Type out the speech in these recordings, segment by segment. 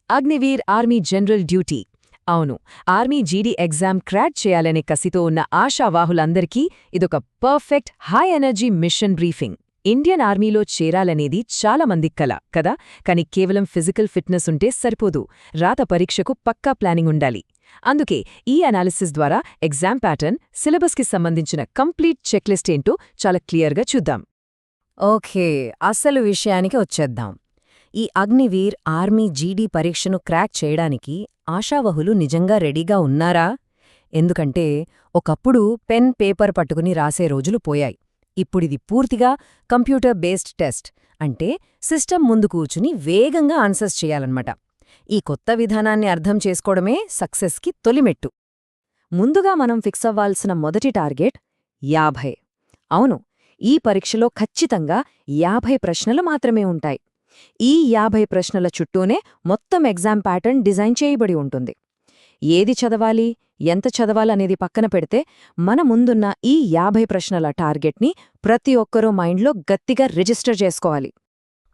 Agniveer army general duty. అవును, army GD exam crack చేయాలనే కసితో ఉన్న ఆశావాహులందరికీ ఇదొక perfect high energy mission briefing. Indian ఆర్మీలో చేరాలనేది చాలా మంది కల కదా, కానీ కేవలం ఫిజికల్ ఫిట్నెస్ ఉంటే సరిపోదు. రాత పరీక్షకు పక్కా ప్లానింగ్ ఉండాలి. అందుకే ఈ అనాలిసిస్ ద్వారా ఎగ్జామ్ ప్యాటర్న్, సిలబస్కి సంబంధించిన కంప్లీట్ చెక్లిస్ట్ ఏంటో చాలా క్లియర్గా చూద్దాం. ఓకే, అసలు విషయానికి వచ్చేద్దాం. ఈ అగ్నివీర్ ఆర్మీ జీడీ పరీక్షను క్రాక్ చేయడానికి ఆశావహులు నిజంగా రెడీగా ఉన్నారా? ఎందుకంటే ఒకప్పుడు పెన్ పేపర్ పట్టుకుని రాసే రోజులు పోయాయి. ఇప్పుడిది పూర్తిగా కంప్యూటర్ బేస్డ్ టెస్ట్, అంటే సిస్టమ్ ముందు కూర్చుని వేగంగా ఆన్సర్స్ చేయాలన్నమాట. ఈ కొత్త విధానాన్ని అర్థం చేసుకోవడమే సక్సెస్కి తొలిమెట్టు. ముందుగా మనం ఫిక్స్ అవ్వాల్సిన మొదటి టార్గెట్ 50. అవును, ఈ పరీక్షలో ఖచ్చితంగా 50 ప్రశ్నలు మాత్రమే ఉంటాయి. ఈ 50 ప్రశ్నల చుట్టూనే మొత్తం ఎగ్జామ్ ప్యాటర్న్ డిజైన్ చేయబడి ఉంటుంది. ఏది చదవాలి, ఎంత చదవాలనేది పక్కన పెడితే, మన ముందున్న ఈ 50 ప్రశ్నల టార్గెట్ని ప్రతి ఒక్కరూ మైండ్లో గట్టిగా రిజిస్టర్ చేసుకోవాలి.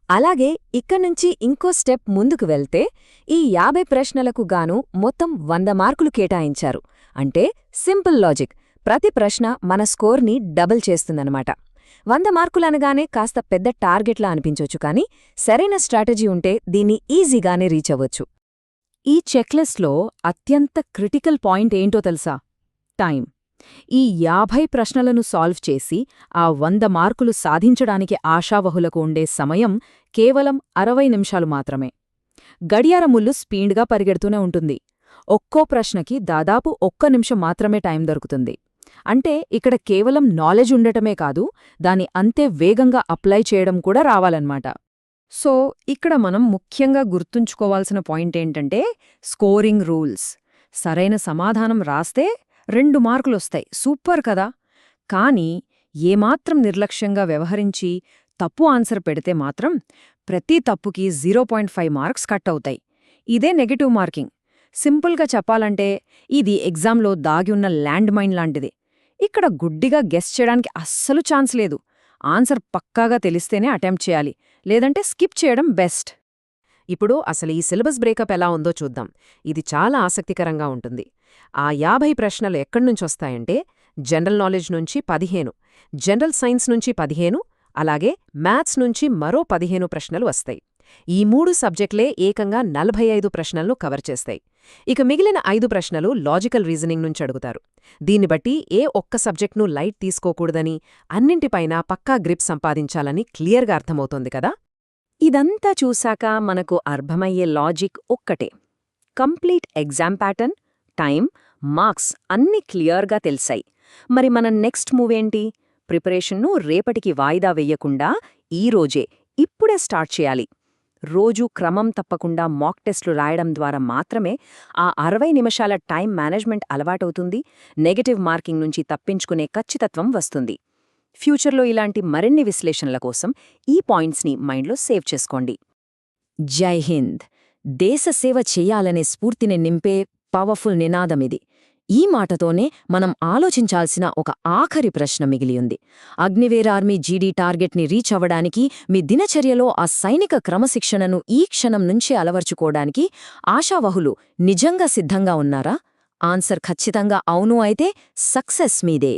అలాగే ఇక్కడ్నుంచి ఇంకో స్టెప్ ముందుకు వెళ్తే, ఈ 50 ప్రశ్నలకు గాను మొత్తం 100 మార్కులు కేటాయించారు. అంటే సింపుల్ లాజిక్, ప్రతి ప్రశ్న మన స్కోర్ని డబుల్ చేస్తుందన్నమాట. 100 మార్కులనగానే కాస్త పెద్ద టార్గెట్లా అనిపించొచ్చు, కానీ సరైన స్ట్రాటజీ ఉంటే దీన్ని ఈజీగానే రీచ్ అవ్వచ్చు. ఈ చెక్లిస్ట్లో అత్యంత క్రిటికల్ పాయింట్ ఏంటో తెలుసా? టైం. ఈ 50 ప్రశ్నలను సాల్వ్ చేసి ఆ 100 మార్కులు సాధించడానికి ఆశావహులకు ఉండే సమయం కేవలం 60 నిమిషాలు మాత్రమే. గడియారముళ్ళు స్పీడ్గా పరిగెడుతూనే ఉంటుంది. ఒక్కో ప్రశ్నకి దాదాపు 1 నిమిషం మాత్రమే టైం దొరుకుతుంది. అంటే ఇక్కడ కేవలం నాలెడ్జ్ ఉండటమే కాదు, దాని అంతే వేగంగా అప్లై చేయడం కూడా రావాలన్నమాట. సో ఇక్కడ మనం ముఖ్యంగా గుర్తుంచుకోవాల్సిన పాయింటేంటంటే స్కోరింగ్ రూల్స్. సరైన సమాధానం రాస్తే 2 మార్కులొస్తాయి, సూపర్ కదా. కానీ ఏమాత్రం నిర్లక్ష్యంగా వ్యవహరించి తప్పు ఆన్సర్ పెడితే మాత్రం ప్రతి తప్పుకి 0.5 మార్క్స్ కట్ అవుతాయి. ఇదే నెగటివ్ మార్కింగ్. సింపుల్గా చెప్పాలంటే ఇది ఎగ్జామ్లో దాగి ఉన్న ల్యాండ్ మైన్ లాంటిది. ఇక్కడ గుడ్డిగా గెస్ చేయడానికి అస్సలు ఛాన్స్ లేదు. ఆన్సర్ పక్కాగా తెలిస్తేనే అటెంప్ట్ చేయాలి, లేదంటే స్కిప్ చేయడం బెస్ట్. ఇప్పుడు అసలు ఈ సిలబస్ బ్రేకప్ ఎలా ఉందో చూద్దాం. ఇది చాలా ఆసక్తికరంగా ఉంటుంది. ఆ 50 ప్రశ్నలు ఎక్కడ్నుంచొస్తాయంటే, జనరల్ నాలెడ్జ్ నుంచి 15, జనరల్ సైన్స్ నుంచి 15, అలాగే మ్యాథ్స్ నుంచి మరో 15 ప్రశ్నలు వస్తాయి. ఈ 3 సబ్జెక్టులే ఏకంగా 45 ప్రశ్నలను కవర్ చేస్తాయి. ఇక మిగిలిన 5 ప్రశ్నలు లాజికల్ రీజనింగ్ నుంచి అడుగుతారు. దీన్ని బట్టి ఏ ఒక్క సబ్జెక్ట్ను లైట్ తీసుకోకూడదని, అన్నింటిపైనా పక్కా గ్రిప్ సంపాదించాలని క్లియర్గా అర్థమవుతోంది కదా. ఇదంతా చూశాక మనకు అర్థమయ్యే లాజిక్ ఒక్కటే. Complete exam pattern, time, marks అన్నీ క్లియర్గా తెలిసాయి. మరి మన నెక్స్ట్ మూవ్ ఏంటి? ప్రిపరేషన్ను రేపటికి వాయిదా వెయ్యకుండా ఈరోజే, ఇప్పుడే స్టార్ట్ చేయాలి. రోజూ క్రమం తప్పకుండా మాక్ టెస్టులు రాయడం ద్వారా మాత్రమే ఆ 60 నిమిషాల టైం మేనేజ్మెంట్ అలవాటవుతుంది. నెగటివ్ మార్కింగ్ నుంచి తప్పించుకునే ఖచ్చితత్వం వస్తుంది. ఫ్యూచర్లో ఇలాంటి మరిన్ని విశ్లేషణల కోసం ఈ పాయింట్స్ని మైండ్లో సేవ్ చేసుకోండి. జై హింద్. దేశ సేవ చెయ్యాలనే స్ఫూర్తిని నింపే పవర్ఫుల్ నినాదమిది. ఈ మాటతోనే మనం ఆలోచించాల్సిన ఒక ఆఖరి ప్రశ్న మిగిలియుంది. అగ్నివీర్ ఆర్మీ జీడీ టార్గెట్ని రీచ్ అవ్వడానికి మీ దినచర్యలో ఆ సైనిక క్రమశిక్షణను ఈ క్షణం నుంచే అలవర్చుకోవడానికి ఆశావహులు నిజంగా సిద్ధంగా ఉన్నారా? ఆన్సర్ ఖచ్చితంగా అవును అయితే సక్సెస్ మీదే.